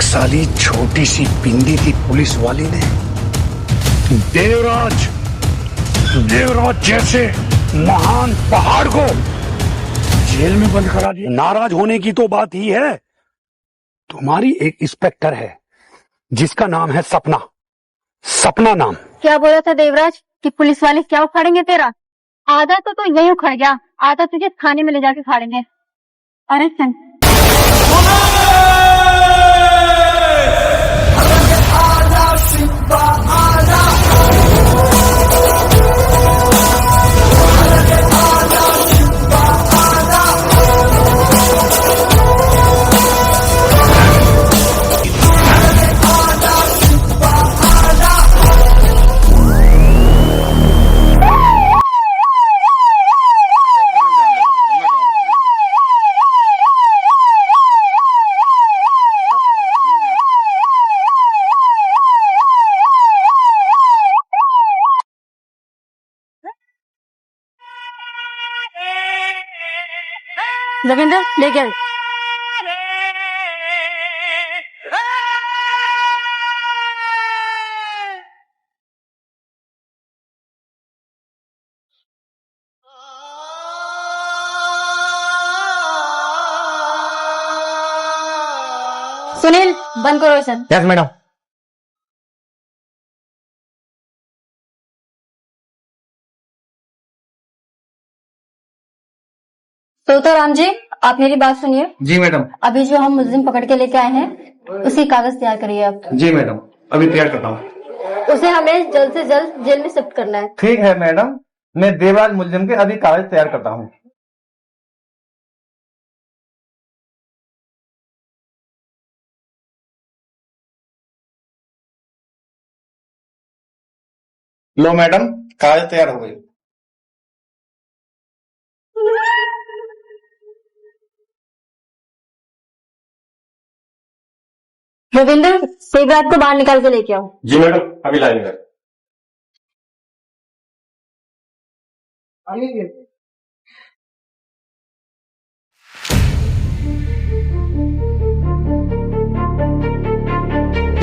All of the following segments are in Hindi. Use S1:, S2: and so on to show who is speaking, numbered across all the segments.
S1: साली छोटी सी पिंडी थी पुलिस वाली ने देवराज देवराज जैसे महान पहाड़ को जेल में बंद करा दिया। नाराज होने की तो बात ही है। तुम्हारी एक इंस्पेक्टर है जिसका नाम है सपना, सपना नाम।
S2: क्या बोला था देवराज कि पुलिस वाले क्या उखाड़ेंगे तेरा? आधा तो यही उखड़ गया, आधा तुझे थाने में ले जाके खाड़ेंगे। अरे चल। रविंद्र ले गया। सुनील बंद करो इसे।
S3: Yes madam.
S2: राम जी, आप मेरी बात सुनिए।
S3: जी मैडम।
S2: अभी जो हम मुलजिम पकड़ के लेके आए हैं उसकी कागज तैयार करिए आप।
S3: जी मैडम, अभी तैयार करता हूँ।
S2: उसे हमें जल्द से जल्द जेल में शिफ्ट करना है।
S3: ठीक है मैडम, मैं देवराज मुलजिम के अभी कागज तैयार करता हूँ। लो मैडम, कागज तैयार हो गई।
S2: रविंद्र, सेवराज को बाहर निकाल के लेके आओ।
S3: जी मैडम, अभी लाएंगे।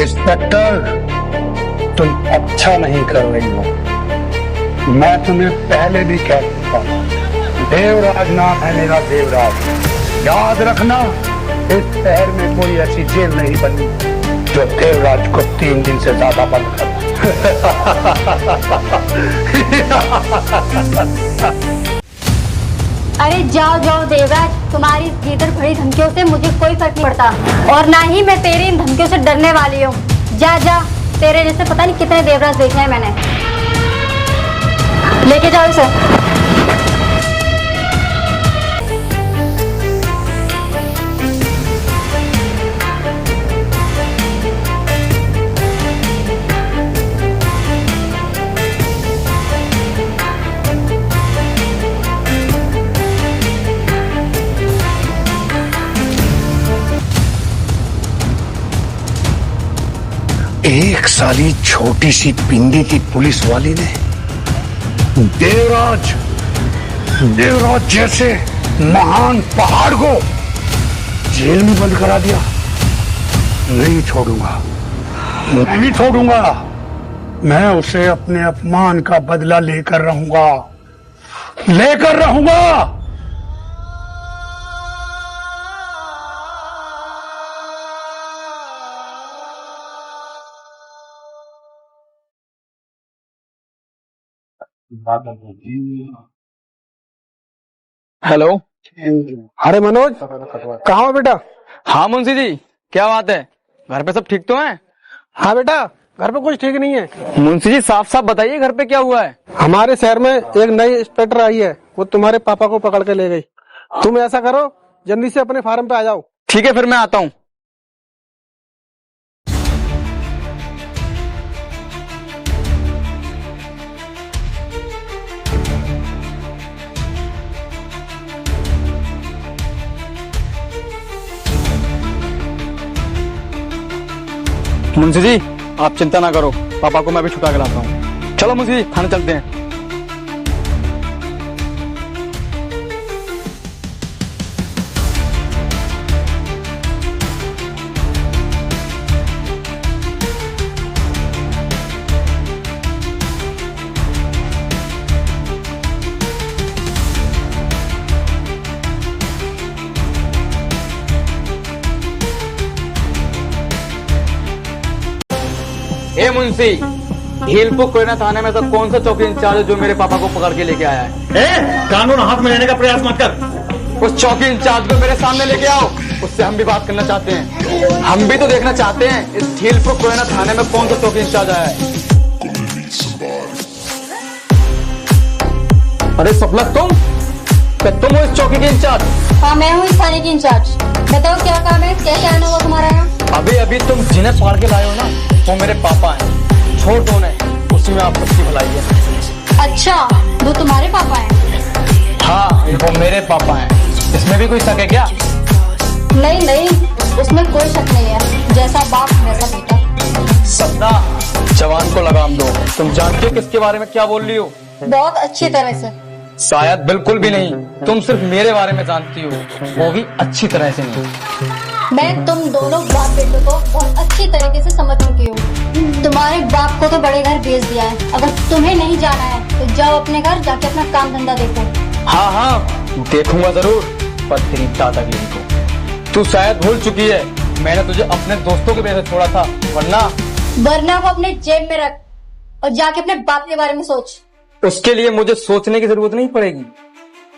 S1: इंस्पेक्टर, तुम अच्छा नहीं कर रही हो। मैं तुम्हें पहले भी कह चुका हूं, देवराज नाम है मेरा, देवराज। याद रखना, इस शहर में कोई ऐसी जेल नहीं बनी जो देवराज को 3 दिन से ज्यादा बंद कर।
S2: अरे जाओ जाओ देवराज, तुम्हारी भीतर भरी धमकियों से मुझे कोई फर्क नहीं पड़ता और ना ही मैं तेरी इन धमकियों से डरने वाली हूँ। जा जा, तेरे जैसे पता नहीं कितने देवराज देखे हैं मैंने। लेके जाओ इसे।
S1: एक साली छोटी सी पिंडी थी पुलिस वाली ने देवराज देवराज जैसे महान पहाड़ को जेल में बंद करा दिया। नहीं छोड़ूंगा, नहीं छोड़ूंगा। मैं उसे अपने अपमान का बदला लेकर रहूंगा, लेकर रहूंगा।
S4: हेलो।
S5: अरे मनोज, कहाँ हो बेटा?
S4: हाँ मुंशी जी, क्या बात है? घर पे सब ठीक तो हैं?
S5: हाँ बेटा, घर पे कुछ ठीक नहीं है।
S4: मुंशी जी साफ साफ बताइए, घर पे क्या हुआ है?
S5: हमारे शहर में एक नई इंस्पेक्टर आई है, वो तुम्हारे पापा को पकड़ के ले गई। तुम ऐसा करो, जल्दी से अपने फार्म पे आ जाओ।
S4: ठीक है, फिर मैं आता हूँ। मुंशी जी आप चिंता ना करो, पापा को मैं भी छुटा के लाता हूँ। चलो मुंशी जी, थाने चलते हैं। ए मुंशी, हीलपुर कोयना थाने में तो कौन सा चौकी इंचार्ज है जो मेरे पापा को पकड़ के लेके आया है?
S6: कानून हाथ में लेने का प्रयास मत कर।
S4: उस चौकी इंचार्ज को मेरे सामने लेके आओ, उससे हम भी बात करना चाहते हैं। हम भी तो देखना चाहते हैं इस हीलपुर कोयना थाने में कौन सा चौकी इंचार्ज आया है। अरे सपना, तुम हो इस चौकी के इंचार्ज?
S2: हाँ, मैं हूँ इस थाने की इंचार्ज। बताओ क्या काम है, क्या कहना हुआ तुम्हारा यहाँ?
S4: अभी अभी तुम जिन्हें पकड़ के लाए हो ना, वो मेरे पापा हैं। छोड़ दो उन्हें, उसमें आप सबकी भलाई है।
S2: अच्छा, वो तुम्हारे पापा हैं?
S4: हाँ, वो मेरे पापा हैं। इसमें भी कोई शक है क्या?
S2: नहीं नहीं, उसमें कोई शक नहीं है। जैसा बाप वैसा बेटा।
S4: सपना, जवान को लगाम दो। तुम जानती हो किसके बारे में क्या बोल रही हो?
S2: बहुत अच्छी तरह से।
S4: शायद बिल्कुल भी नहीं। तुम सिर्फ मेरे बारे में जानती हो, वो भी अच्छी तरह से नहीं।
S2: मैं तुम दोनों बाप बेटों को बहुत अच्छी तरीके से समझ चुकी हूँ। तुम्हारे बाप को तो बड़े घर भेज दिया है। अगर तुम्हें नहीं जाना है तो जाओ अपने घर, जाके अपना काम धंधा देखो।
S4: हाँ हाँ, देखूंगा जरूर, पर तेरी दादागिरी को तू शायद भूल चुकी है। मैंने तुझे अपने दोस्तों के वजह से छोड़ा था, वरना
S2: को अपने जेब में रख और जाके अपने बाप के बारे में सोच।
S4: उसके लिए मुझे सोचने की जरूरत नहीं पड़ेगी।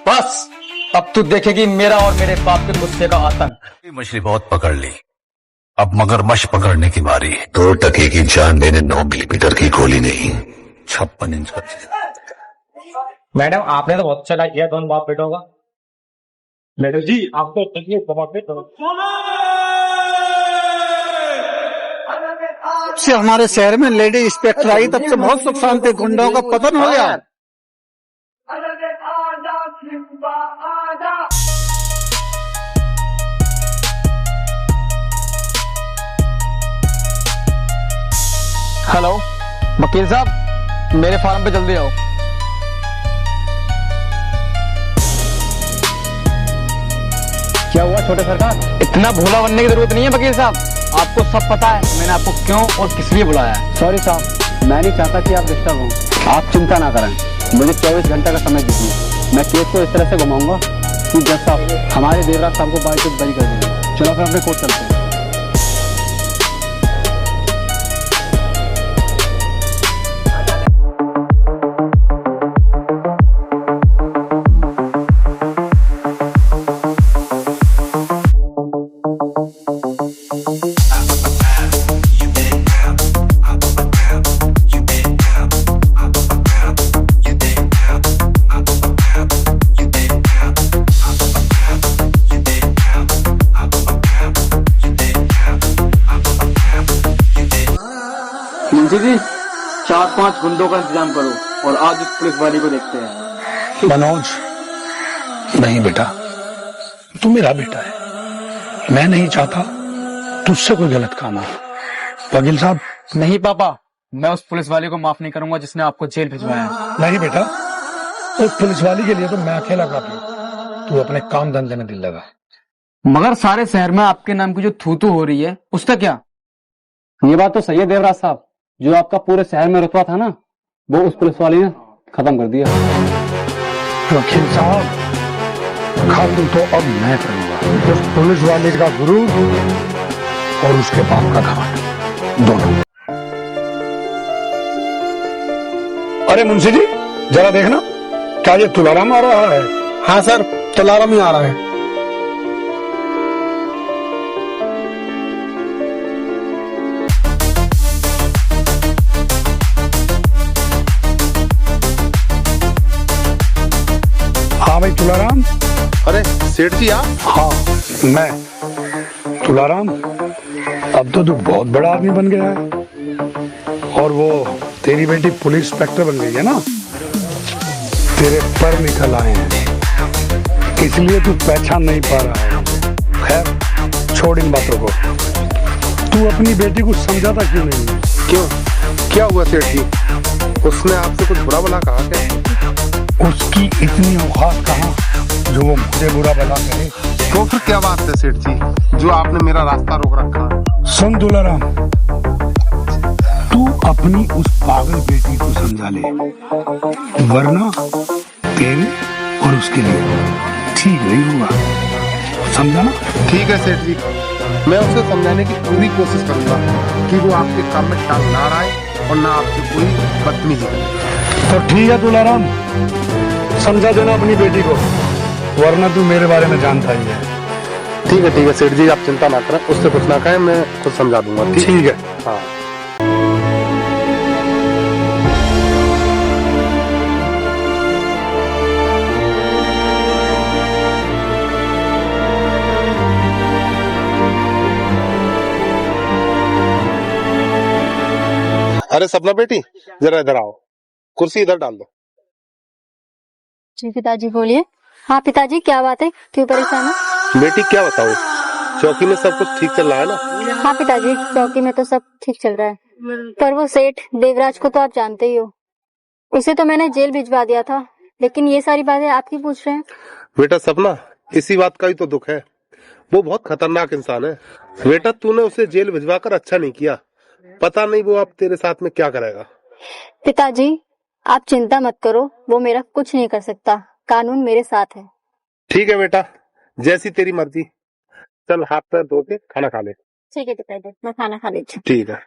S4: बस अब तू देखेगी मेरा और मेरे बाप के गुस्से का आतंक।
S7: मछली बहुत पकड़ ली, अब मगरमच्छ पकड़ने की बारी है। 2 टके की जान देने 9 मिलीमीटर की गोली नहीं, 56 इंच का।
S6: मैडम, आपने तो बहुत अच्छा किया दोनों बाप बेटों का। मैडम जी, आपको बाप बेटों
S5: से हमारे शहर में लेडी इंस्पेक्टर आई, तब से बहुत सुख शांति, गुंडों का पतन हो गया।
S4: हेलो वकील साहब, मेरे फार्म पे जल्दी आओ। क्या हुआ छोटे सरकार? इतना भोला बनने की जरूरत नहीं है वकील साहब, आपको सब पता है मैंने आपको क्यों और किस लिए बुलाया है।
S8: सॉरी साहब, मैं नहीं चाहता कि आप डिस्टर्ब हो। आप चिंता ना करें, मुझे 24 घंटे का समय दीजिए। मैं केस को इस तरह से घुमाऊंगा कि जज साहब हमारे देवराज साहब को बाइक बरी कर देंगे। चलो फिर अपने कोर्ट चलते हैं।
S4: मुंशी जी, 4-5 गुंडों का इंतजाम करो और आज उस पुलिस वाली को देखते हैं।
S1: मनोज, नहीं बेटा, तू मेरा बेटा है। मैं नहीं चाहता तुझसे कोई गलत काम हो। वकील साहब।
S4: नहीं पापा, मैं उस पुलिस वाले को माफ नहीं करूंगा जिसने आपको जेल भिजवाया।
S1: नहीं बेटा, उस पुलिस वाली के लिए तो मैं अकेला काफी हूं। तू अपने काम धंधे में दिल लगा।
S4: मगर सारे शहर में आपके नाम की जो थू-थू हो रही है, उसका क्या?
S8: ये बात तो सही है देवराज साहब, जो आपका पूरे शहर में रुतबा था ना, वो उस पुलिस वाली ने खत्म कर दिया।
S1: वकील साहब, खातू तो अब मैं करूंगा। उस पुलिस वाले का गुरूर और उसके बाप का घमंड, दोनों। अरे मुंशी जी, जरा देखना, क्या ये तुलाराम आ रहा है?
S5: हाँ सर, तुलाराम ही आ रहा है।
S1: हाँ भाई तुलाराम।
S9: अरे सेठ जी आप?
S1: हाँ मैं तुलाराम। अब तो तू बहुत बड़ा आदमी बन गया है और वो तेरी बेटी पुलिस इंस्पेक्टर बन गई है ना। तेरे पर निकल आए हैं, इसलिए तू पहचान नहीं पा रहा है। खैर छोड़ इन बातों को। तू अपनी बेटी को समझाता क्यों नहीं?
S9: क्यों, क्या हुआ सेठ जी? उसने आपसे कुछ बुरा भला कहा क्या?
S1: उसकी इतनी औकात कहाँ जो वो मुझे बुरा भला करे।
S9: तो फिर क्या बात है सेठ जी, जो आपने मेरा रास्ता रोक रखा?
S1: सुन दुलाराम, तू अपनी उस पागल बेटी को समझा ले, वरना तेरे और उसके लिए ठीक नहीं होगा। समझा ना?
S9: ठीक है सेठ जी, मैं उसे समझाने की पूरी कोशिश करूंगा कि वो आपके काम में टांग ना अड़ाए और ना आपसे कोई बदतमीजी करे।
S1: तो ठीक है तुलाराम, समझा देना अपनी बेटी को, वरना तू मेरे बारे में जानता ही है।
S9: ठीक है सेठ जी, आप चिंता ना करें, उससे कुछ ना कहें, मैं खुद समझा दूंगा।
S1: ठीक है।
S9: हाँ। अरे सपना बेटी, जरा इधर आओ, कुर्सी इधर डाल दो।
S2: जी पिताजी बोलिए। हाँ पिताजी, क्या बात है, क्यों परेशान है?
S9: बेटी क्या बताओ, चौकी में सब कुछ ठीक चल रहा है ना?
S2: हाँ पिताजी, चौकी में तो सब ठीक चल रहा है, पर वो सेठ देवराज को तो आप जानते ही हो, उसे तो मैंने जेल भिजवा दिया था, लेकिन ये सारी बातें आप ही पूछ रहे हैं।
S9: बेटा सपना, इसी बात का ही तो दुख है, वो बहुत खतरनाक इंसान है। बेटा तूने उसे जेल भिजवाकर अच्छा नहीं किया, पता नहीं वो अब तेरे साथ में क्या करेगा।
S2: पिताजी आप चिंता मत करो, वो मेरा कुछ नहीं कर सकता, कानून मेरे साथ है।
S9: ठीक है बेटा, जैसी तेरी मर्जी। चल हाथ पैर धो के खाना खा ले।
S2: ठीक है पिताजी, मैं खाना खा लेती हूँ।
S9: ठीक है।